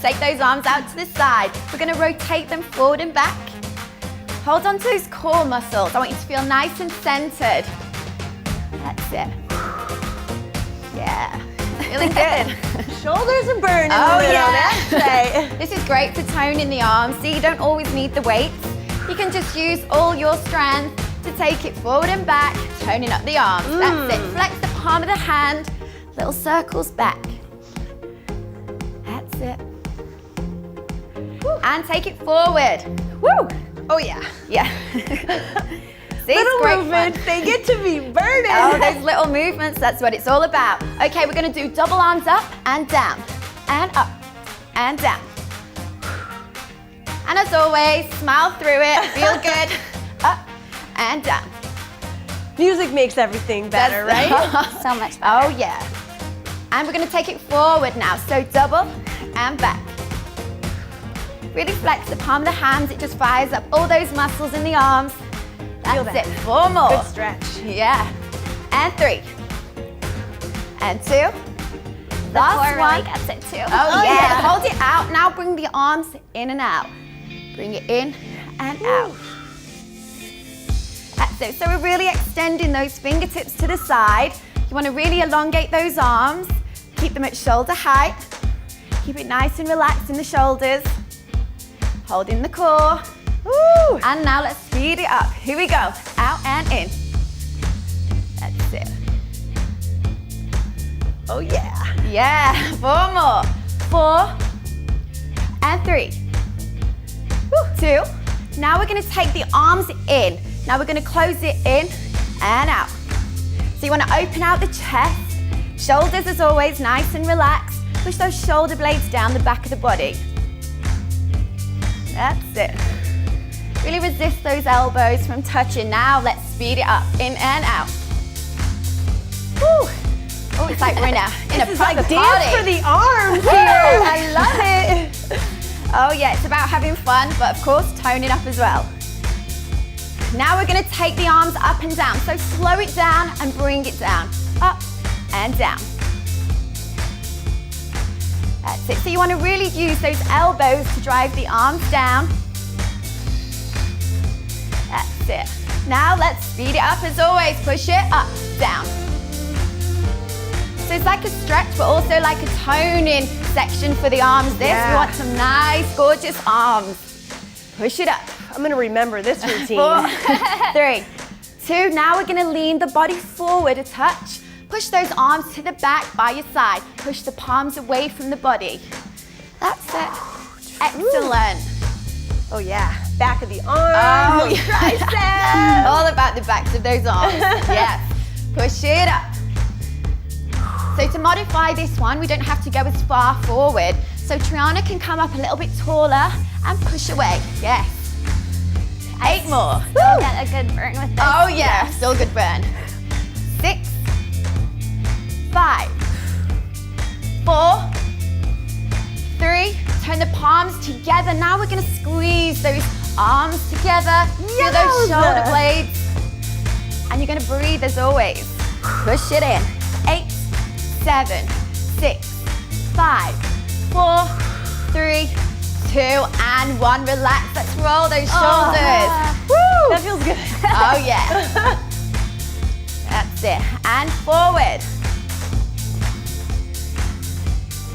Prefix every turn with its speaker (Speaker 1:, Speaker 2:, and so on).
Speaker 1: take those arms out to the side. We're gonna rotate them forward and back. Hold on to those core muscles. I want you to feel nice and centered. That's it. Yeah, really good.
Speaker 2: Shoulders are burning.
Speaker 1: Oh yeah.
Speaker 2: That's right.
Speaker 1: This is great for toning the arms. See, you don't always need the weights. You can just use all your strength to take it forward and back, toning up the arms. That's it. Flex the palm of the hand, little circles back. That's it. Woo. And take it forward. Woo!
Speaker 2: Oh yeah.
Speaker 1: Yeah. See,
Speaker 2: little
Speaker 1: great
Speaker 2: movements,
Speaker 1: fun.
Speaker 2: they get to be burning.
Speaker 1: Oh, those little movements, that's what it's all about. Okay, we're gonna do double arms up and down, and up, and down. And as always, smile through it, feel good. Up and down.
Speaker 2: Music makes everything better, right?
Speaker 1: So much better. Oh yeah. And we're gonna take it forward now. So double and back. Really flex the palm of the hands. It just fires up all those muscles in the arms. That's it. 4 more.
Speaker 2: Good stretch.
Speaker 1: Yeah. And 3. And 2.
Speaker 3: The
Speaker 1: Last
Speaker 3: core
Speaker 1: one.
Speaker 3: really gets it too.
Speaker 1: Oh yeah. Hold it out. Now bring the arms in and out. Bring it in and out. That's it. So we're really extending those fingertips to the side. You want to really elongate those arms. Keep them at shoulder height. Keep it nice and relaxed in the shoulders. Holding the core. Woo. And now let's speed it up. Here we go. Out and in. That's it.
Speaker 2: Oh yeah.
Speaker 1: Yeah. 4 more. 4 and 3. 2. Now we're going to take the arms in. Now we're going to close it in and out. So you want to open out the chest. Shoulders as always, nice and relaxed. Push those shoulder blades down the back of the body. That's it. Really resist those elbows from touching. Now let's speed it up, in and out. Woo. Oh, it's like we're in a
Speaker 2: This is
Speaker 1: proper
Speaker 2: like
Speaker 1: party.
Speaker 2: dance for the arms
Speaker 1: Woo,
Speaker 2: here.
Speaker 1: I love it. Oh yeah, it's about having fun, but of course toning up as well. Now we're going to take the arms up and down. So slow it down and bring it down. Up and down. That's it. So you want to really use those elbows to drive the arms down. That's it. Now let's speed it up as always. Push it up, down. So it's like a stretch, but also like a toning section for the arms. We want some nice, gorgeous arms. Push it up.
Speaker 2: I'm gonna remember this routine.
Speaker 1: 4, 3, 2. Now we're gonna lean the body forward a touch. Push those arms to the back by your side. Push the palms away from the body. That's it. Excellent.
Speaker 2: Oh yeah, back of the arm.
Speaker 1: Oh,
Speaker 2: tricep.
Speaker 1: All about the backs of those arms. Yes. Push it up. So to modify this one, we don't have to go as far forward. So Triana can come up a little bit taller and push away. Yes. 8 more.
Speaker 3: Still get a good burn with this.
Speaker 1: Oh yeah, still good burn. 6, 5, 4, 3. Turn the palms together. Now we're gonna squeeze those arms together. Feel those shoulder blades. And you're gonna breathe as always. Push it in. 8, 7, 6, 5, 4, 3, 2, and 1. Relax. Let's roll those shoulders.
Speaker 2: Woo! That feels good.
Speaker 1: Oh yeah. That's it. And forward.